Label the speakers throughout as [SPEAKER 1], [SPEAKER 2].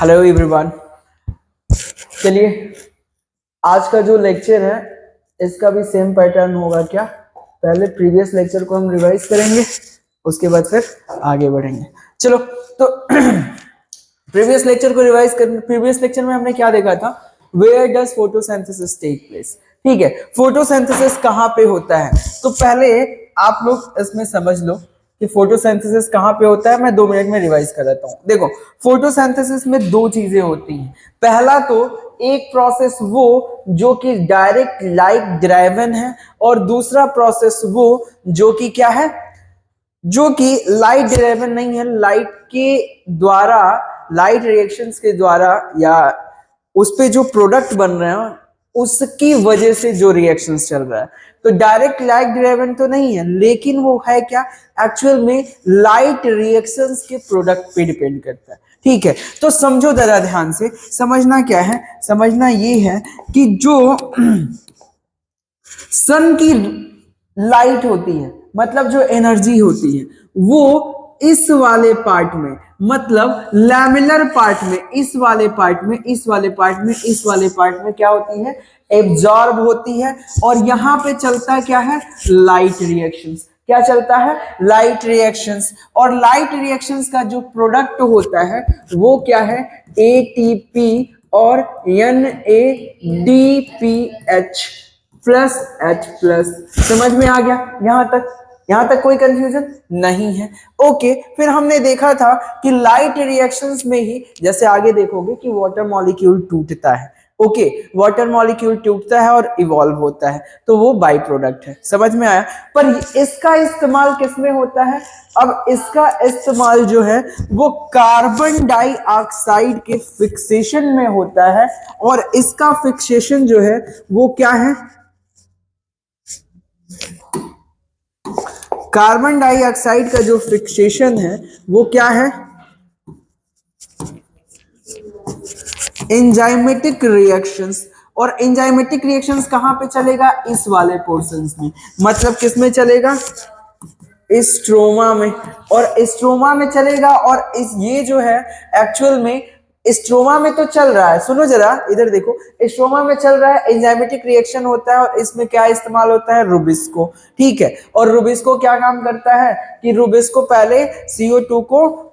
[SPEAKER 1] Hello everyone. चलिए, आज का जो लेक्चर है इसका भी सेम पैटर्न होगा क्या? पहले प्रीवियस लेक्चर को हम रिवाइज करेंगे, उसके बाद फिर आगे बढ़ेंगे। चलो तो प्रीवियस लेक्चर को रिवाइज कर। प्रीवियस लेक्चर में हमने क्या देखा था? Where does photosynthesis take place. ठीक है, फोटोसिंथेसिस कहाँ पे होता है? तो पहले आप लोग इसमें समझ लो कि फोटोसिंथेसिस कहाँ पे होता है। मैं 2 मिनट में रिवाइज कर देता हूँ। देखो, फोटोसिंथेसिस में दो चीजें होती हैं। पहला तो एक प्रोसेस वो जो कि डायरेक्ट लाइट ड्राइवन है, और दूसरा प्रोसेस वो जो कि क्या है, जो कि लाइट ड्राइवन नहीं है, लाइट के द्वारा, लाइट रिएक्शंस के द्वारा या उस पे जो प्रोडक्ट बन रहे हैं उसकी वजह से जो रिएक्शंस चल रहा है। तो डायरेक्ट लाइट ड्राइवन तो नहीं है, लेकिन वो है क्या, एक्चुअल में लाइट रिएक्शंस के प्रोडक्ट पे डिपेंड करता है। ठीक है, तो समझो जरा ध्यान से। समझना क्या है? समझना ये है कि जो सन की लाइट होती है, मतलब जो एनर्जी होती है, वो इस वाले पार्ट में, मतलब लैमिनर पार्ट में, इस वाले पार्ट में, इस वाले पार्ट में, इस वाले पार्ट में क्या होती है, एब्जॉर्ब होती है। और यहां पे चलता क्या है, लाइट रिएक्शंस। क्या चलता है? Light reactions. और लाइट रिएक्शंस का जो प्रोडक्ट होता है वो क्या है, एटीपी और NADPH प्लस H प्लस। समझ में आ गया यहां तक? यहां तक कोई कंफ्यूजन नहीं है? ओके, फिर हमने देखा था कि लाइट रिएक्शंस में ही, जैसे आगे देखोगे कि वाटर मॉलिक्यूल टूटता है। ओके, वाटर मॉलिक्यूल टूटता है और इवॉल्व होता है, तो वो बाई प्रोडक्ट है। समझ में आया? पर इसका इस्तेमाल किस में होता है? अब इसका इस्तेमाल जो है वो कार्बन डाइऑक्साइड के फिक्सेशन में होता है। और इसका फिक्सेशन जो है वो क्या है, कार्बन डाइऑक्साइड का जो फिक्सेशन है वो क्या है, एंजाइमेटिक रिएक्शंस। और एंजाइमेटिक रिएक्शंस कहां पे चलेगा? इस वाले पोर्शंस में, मतलब किस में चलेगा, स्ट्रोमा में। और स्ट्रोमा में चलेगा। और इस ये जो है एक्चुअल में स्ट्रोमा में तो चल रहा है, सुनो जरा इधर देखो, स्ट्रोमा में चल रहा है, एंजाइमेटिक रिएक्शन होता है। और इसमें क्या इस्तेमाल होता है, रुबिस्को। ठीक है, और रुबिस्को क्या काम करता है कि रुबिस्को पहले CO2 को,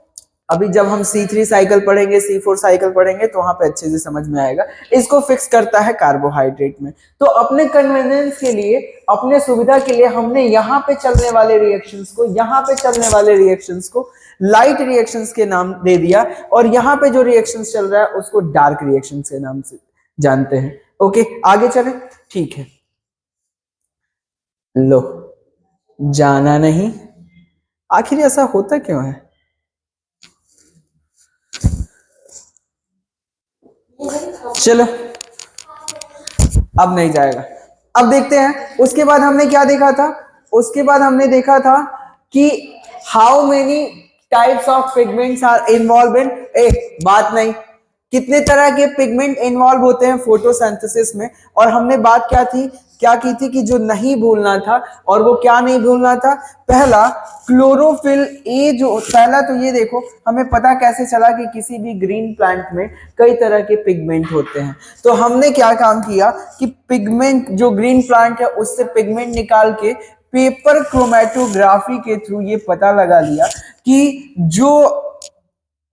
[SPEAKER 1] अभी जब हम C3 साइकिल पढ़ेंगे, C4 साइकिल पढ़ेंगे तो वहां पे अच्छे से समझ में आएगा, इसको फिक्स करता है कार्बोहाइड्रेट में। तो अपने कन्वीनियंस के लिए, अपने सुविधा के लिए हमने यहाँ पे चलने वाले रिएक्शंस को, यहाँ पे चलने वाले रिएक्शंस को लाइट रिएक्शंस के नाम दे दिया, और यहाँ पे जो रिएक्शंस चल रहा है उसको डार्क रिएक्शंस के नाम से जानते हैं। ओके, आगे चले। ठीक है, लो, जाना नहीं। आखिर ऐसा होता क्यों है? चलो, अब नहीं जाएगा। अब देखते हैं उसके बाद हमने क्या देखा था। उसके बाद हमने देखा था कि how many types of pigments are involved in, बात नहीं, कितने तरह के पिगमेंट इन्वॉल्व होते हैं फोटोसिंथेसिस में। और हमने बात क्या की थी कि जो नहीं भूलना था, और वो क्या नहीं भूलना था, पहला क्लोरोफिल ए। जो पहला तो ये देखो, हमें पता कैसे चला कि किसी भी ग्रीन प्लांट में कई तरह के पिगमेंट होते हैं। तो हमने क्या काम किया कि पिगमेंट, जो ग्रीन प्लांट है उससे पिगमेंट निकाल के पेपर क्रोमेटोग्राफी के थ्रू ये पता लगा लिया कि जो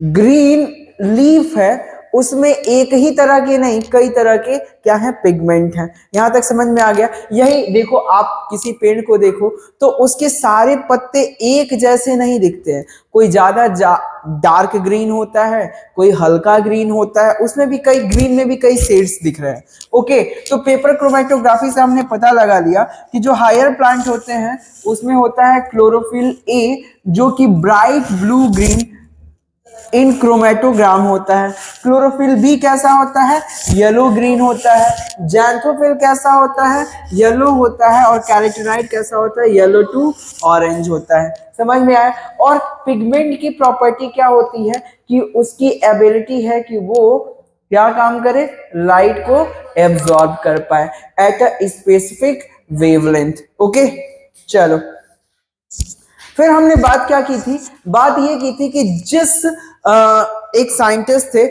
[SPEAKER 1] ग्रीन लीफ है उसमें एक ही तरह के नहीं, कई तरह के क्या है, पिगमेंट हैं। यहां तक समझ में आ गया? यही देखो, आप किसी पेड़ को देखो तो उसके सारे पत्ते एक जैसे नहीं दिखते हैं। कोई ज्यादा डार्क ग्रीन होता है, कोई हल्का ग्रीन होता है, उसमें भी कई, ग्रीन में भी कई शेड्स दिख रहे हैं। ओके, तो पेपर क्रोमेटोग्राफी से हमने पता लगा लिया कि जो हायर प्लांट होते हैं उसमें होता है क्लोरोफिल ए, जो कि bright blue green in chromatogram होता है। क्लोरोफिल बी कैसा होता है, येलो ग्रीन होता है। जैंथोफिल कैसा होता है, येलो होता है। और कैरोटीनॉइड कैसा होता है, येलो टू ऑरेंज होता है। समझ में आया? और पिगमेंट की प्रॉपर्टी क्या होती है कि उसकी एबिलिटी है कि वो क्या काम करे, लाइट को एब्जॉर्ब कर पाए at a specific wavelength. Okay, चलो, फिर हमने बात क्या की थी, बात ये की थी कि जिस एक साइंटिस्ट थे,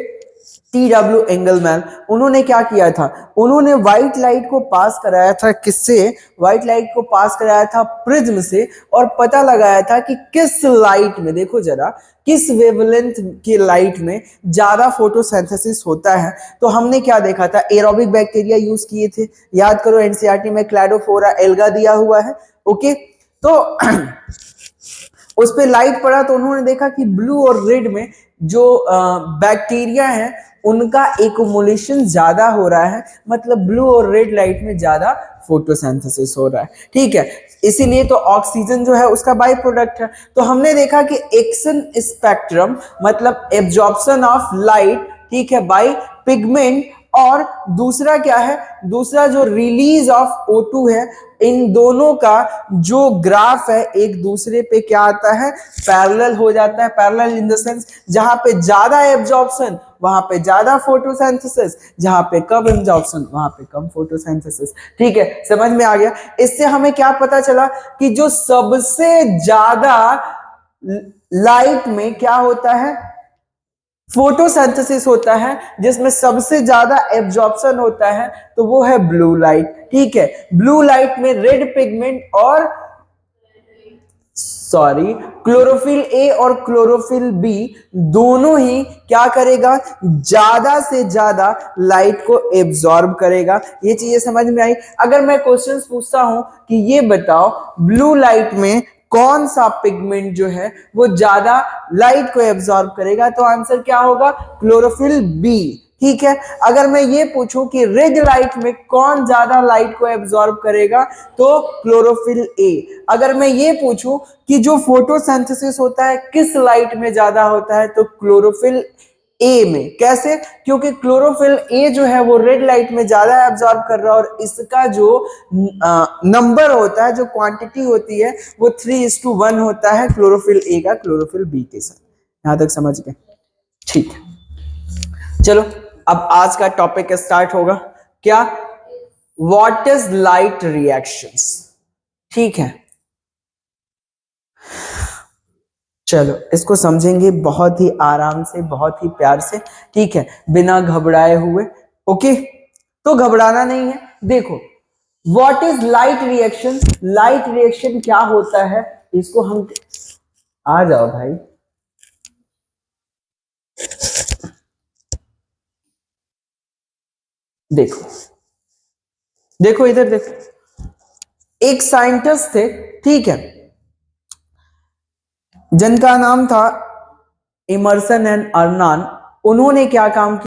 [SPEAKER 1] TW एंगलमैन, उन्होंने क्या किया था, उन्होंने व्हाइट लाइट को पास कराया था किससे, व्हाइट लाइट को पास कराया था प्रिज्म से, और पता लगाया था कि किस लाइट में, देखो जरा, किस वेवलेंथ की लाइट में ज्यादा फोटोसिंथेसिस होता है। तो हमने क्या देखा था, एरोबिक बैक्टीरिया यूज किए थे, याद करो एनसीईआरटी में क्लैडोफोरा एल्गा दिया हुआ है। ओके, तो उस पे लाइट पड़ा तो उन्होंने देखा कि ब्लू और रेड में जो बैक्टीरिया है उनका एक्युमुलेशन ज्यादा हो रहा है, मतलब ब्लू और रेड लाइट में ज्यादा फोटोसिंथेसिस हो रहा है। ठीक है, इसीलिए तो ऑक्सीजन जो है उसका बाई प्रोडक्ट है। तो हमने देखा कि एक्सन स्पेक्ट्रम मतलब एब्जॉर्प्शन ऑफ लाइट, ठीक है, बाय पिगमेंट, और दूसरा क्या है, दूसरा जो रिलीज ऑफ O2 है, इन दोनों का जो ग्राफ है एक दूसरे पे क्या आता है, पैरेलल हो जाता है। पैरेलल इन द सेंस जहां पे ज्यादा एब्जॉर्प्शन वहां पे ज्यादा फोटोसिंथेसिस, जहां पे कम एब्जॉर्प्शन वहां पे कम फोटोसिंथेसिस। ठीक है, समझ में आ गया। इससे हमें क्या पता चला कि जो सबसे ज्यादा लाइट में क्या होता है, फोटोसिंथेसिस होता है, जिसमें सबसे ज्यादा एब्जॉर्प्शन होता है, तो वो है ब्लू लाइट। ठीक है, ब्लू लाइट में रेड पिगमेंट और क्लोरोफिल ए और क्लोरोफिल बी दोनों ही क्या करेगा, ज्यादा से ज्यादा लाइट को एब्जॉर्ब करेगा। ये चीजें समझ में आई। अगर मैं क्वेश्चंस पूछता हूं कि ये बताओ ब्लू लाइट में कौन सा पिगमेंट जो है वो ज्यादा लाइट को एब्जॉर्ब करेगा, तो आंसर क्या होगा, क्लोरोफिल बी। ठीक है, अगर मैं ये पूछूं कि रेड लाइट में कौन ज्यादा लाइट को एब्जॉर्ब करेगा, तो क्लोरोफिल ए। अगर मैं ये पूछूं कि जो फोटोसिंथेसिस होता है किस लाइट में ज्यादा होता है, तो क्लोरोफिल ए में। कैसे, क्योंकि क्लोरोफिल ए जो है वो रेड लाइट में ज्यादा एब्जॉर्ब कर रहा है, और इसका जो नंबर होता है, जो क्वांटिटी होती है, वो 3:1 होता है क्लोरोफिल ए का क्लोरोफिल बी के साथ। यहां तक समझ गए? ठीक है, चलो अब आज का टॉपिक स्टार्ट होगा। क्या, व्हाट इज लाइट रिएक्शंस। ठीक है, चलो इसको समझेंगे बहुत ही आराम से, बहुत ही प्यार से। ठीक है, बिना घबराए हुए। ओके, तो घबराना नहीं है। देखो, what is light reaction, light reaction क्या होता है, इसको हम, आ जाओ भाई, देखो देखो इधर देखो, एक साइंटिस्ट थे, ठीक है, जिनका नाम था इमर्सन एंड अर्नान। उन्होंने क्या काम किया,